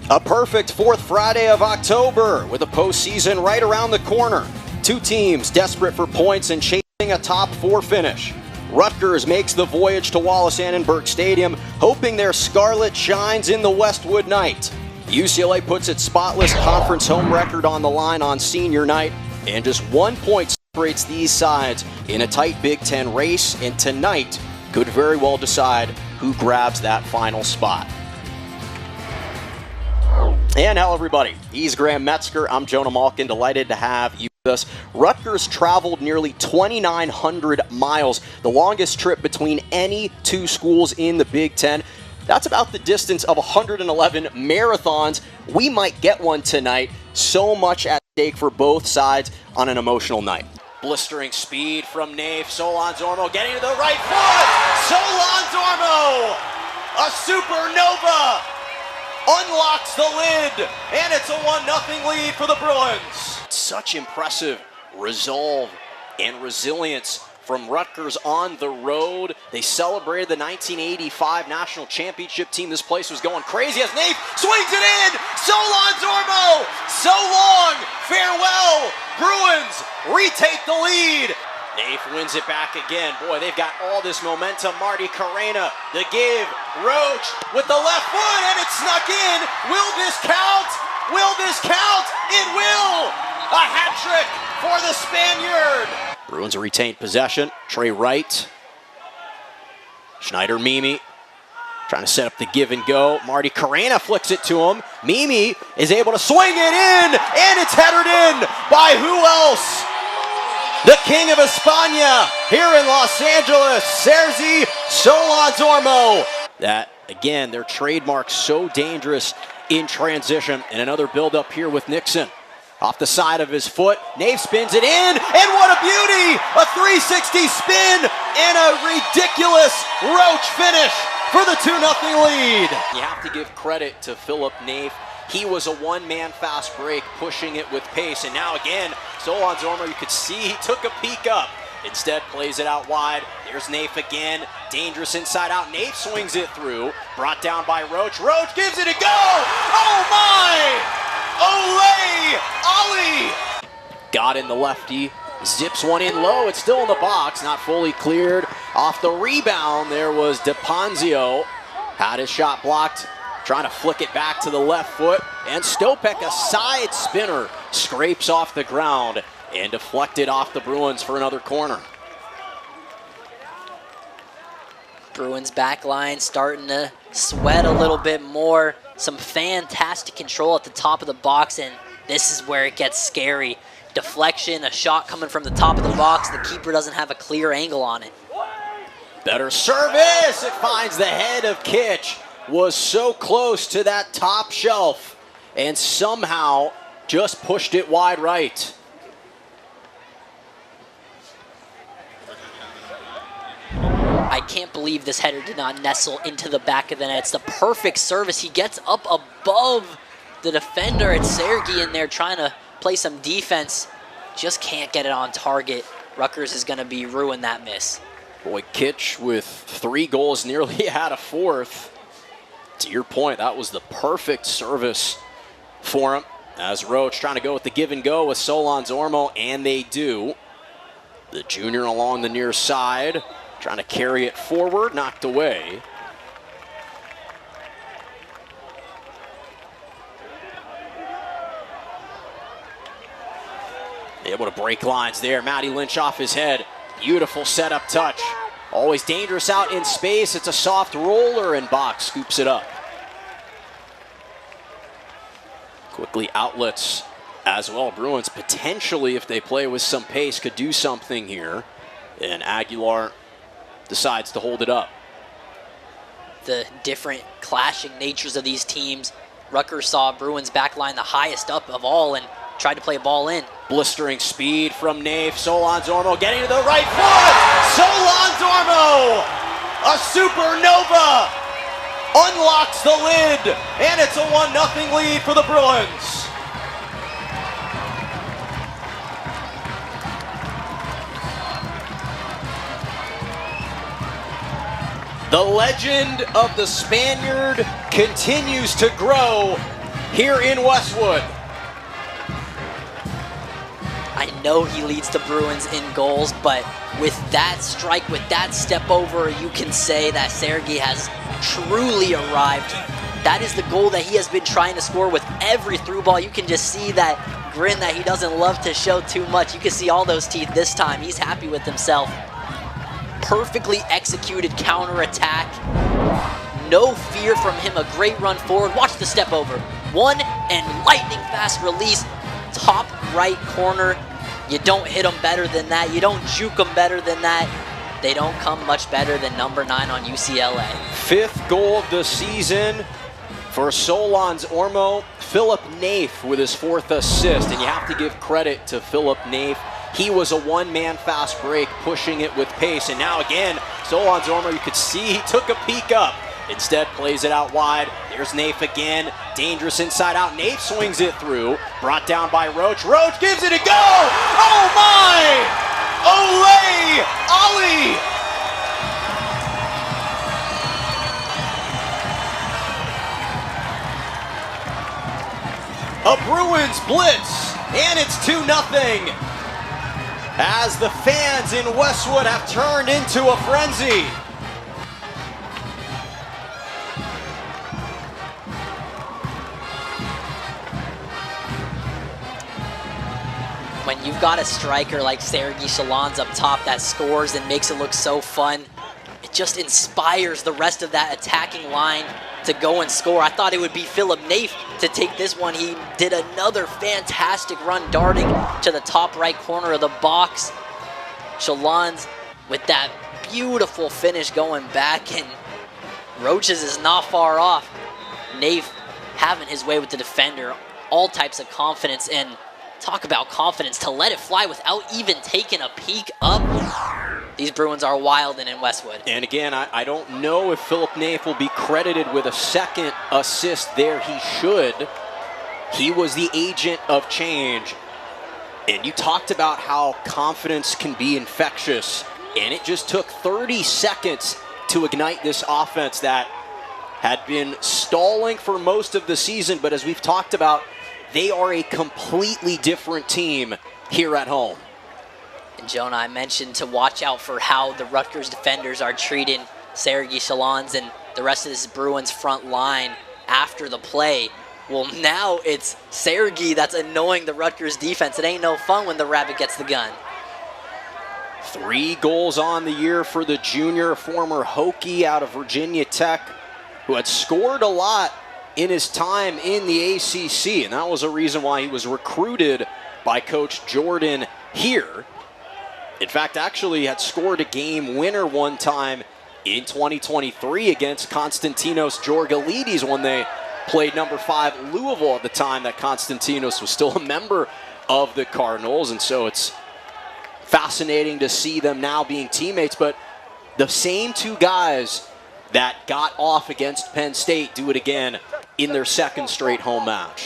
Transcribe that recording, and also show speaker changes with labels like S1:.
S1: A perfect fourth Friday of October with the postseason right around the corner. Two teams desperate for points and chasing a top four finish. Rutgers makes the voyage to Wallace-Annenberg Stadium, hoping their scarlet shines in the Westwood night. UCLA puts its spotless conference home record on the line on senior night, and just 1 point separates these sides in a tight Big Ten race, and tonight could very well decide who grabs that final spot. And hello everybody, he's Graham Metzger, I'm Jonah Malkin, delighted to have you with us. Rutgers traveled nearly 2,900 miles, the longest trip between any two schools in the Big Ten. That's about the distance of 111 marathons. We might get one tonight, so much at stake for both sides on an emotional night. Blistering speed from Naif, Solon-Zormo getting to the right foot! Solon-Zormo! A supernova! Unlocks the lid, and it's a 1-0 lead for the Bruins. Such impressive resolve and resilience from Rutgers on the road. They celebrated the 1985 national championship team. This place was going crazy as Naif swings it in. Solon-Zormo, so long, farewell. Bruins retake the lead. Naif wins it back again. Boy, they've got all this momentum. Marty Carrena, the give. Roach with the left foot, and it's snuck in. Will this count? Will this count? It will! A hat trick for the Spaniard. Bruins retained possession. Trey Wright. Schneider Mimi trying to set up the give and go. Marty Carrena flicks it to him. Mimi is able to swing it in, and it's headed in by who else? The King of España here in Los Angeles, Sergi Solon-Zormo. That, again, their trademark so dangerous in transition. And another build-up here with Nixon. Off the side of his foot, Naif spins it in, and what a beauty! A 360 spin and a ridiculous Roach finish for the 2-0 lead. You have to give credit to Philip Naif. He was a one-man fast break, pushing it with pace. And now again, Solon-Zormo, you could see he took a peek up. Instead, plays it out wide. There's Naif again. Dangerous inside out. Naif swings it through. Brought down by Roach. Roach gives it a go! Oh my! Olay! Ollie! Got in the lefty. Zips one in low. It's still in the box. Not fully cleared. Off the rebound, there was DePonzio. Had his shot blocked. Trying to flick it back to the left foot, and Stopek, a side spinner, scrapes off the ground and deflected off the Bruins for another corner.
S2: Bruins back line starting to sweat a little bit more. Some fantastic control at the top of the box, and this is where it gets scary. Deflection, a shot coming from the top of the box. The keeper doesn't have a clear angle on it.
S1: Better service. It finds the head of Kitch. Was so close to that top shelf and somehow just pushed it wide right.
S2: I can't believe this header did not nestle into the back of the net. It's the perfect service. He gets up above the defender. It's Sergi in there trying to play some defense. Just can't get it on target. Rutgers is going to be ruined that miss.
S1: Boy, Kitch with 3 goals nearly had a fourth. To your point, that was the perfect service for him. As Roach trying to go with the give and go with Solon-Zormo, and they do. The junior along the near side, trying to carry it forward, knocked away. Able to break lines there. Matty Lynch off his head. Beautiful setup touch. Always dangerous out in space. It's a soft roller, and Bach scoops it up. Quickly outlets as well. Bruins potentially, if they play with some pace, could do something here. And Aguilar decides to hold it up.
S2: The different clashing natures of these teams. Rutgers saw Bruins backline the highest up of all and tried to play a ball in.
S1: Blistering speed from Naif. Solon-Zormo getting to the right foot. Solon-Zormo, a supernova, unlocks the lid, and it's a 1-0 lead for the Bruins. The legend of the Spaniard continues to grow here in Westwood.
S2: I know he leads the Bruins in goals, but with that strike, with that step over, you can say that Sergei has truly arrived. That is the goal that he has been trying to score with every through ball. You can just see that grin that he doesn't love to show too much. You can see all those teeth this time. He's happy with himself. Perfectly executed counterattack. No fear from him. A great run forward. Watch the step over. One and lightning fast release. Top right corner. You don't hit them better than that. You don't juke them better than that. They don't come much better than number 9 on UCLA.
S1: 5th goal of the season for Solon's Ormo. Philip Naif with his 4th assist, and you have to give credit to Philip Naif. He was a one-man fast break, pushing it with pace, and now again, Solon's Ormo, you could see he took a peek up. Instead, plays it out wide. There's Naif again. Dangerous inside out. Naif swings it through. Brought down by Roach. Roach gives it a go! Oh my! Olay! Ali! A Bruins blitz, and it's 2-0. As the fans in Westwood have turned into a frenzy.
S2: When you've got a striker like Sergei Shalans up top that scores and makes it look so fun, it just inspires the rest of that attacking line to go and score. I thought it would be Philip Naif to take this one. He did another fantastic run darting to the top right corner of the box. Shalans with that beautiful finish going back, and Roaches is not far off. Naif having his way with the defender. All types of confidence, and talk about confidence to let it fly without even taking a peek up. These Bruins are wild and in Westwood.
S1: And again, I don't know if Philip Naif will be credited with a 2nd assist there. He should. He was the agent of change. And you talked about how confidence can be infectious. And it just took 30 seconds to ignite this offense that had been stalling for most of the season. But as we've talked about, they are a completely different team here at home.
S2: And Jonah, I mentioned to watch out for how the Rutgers defenders are treating Sergei Shalans and the rest of this Bruins front line after the play. Well, now it's Sergei that's annoying the Rutgers defense. It ain't no fun when the Rabbit gets the gun.
S1: 3 goals on the year for the junior, former Hokie out of Virginia Tech, who had scored a lot in his time in the ACC, and that was a reason why he was recruited by Coach Jordan here. In fact, actually had scored a game winner one time in 2023 against Konstantinos Georgalides when they played number 5 Louisville at the time that Konstantinos was still a member of the Cardinals. And so it's fascinating to see them now being teammates, but the same 2 guys that got off against Penn State do it again in their 2nd straight home match.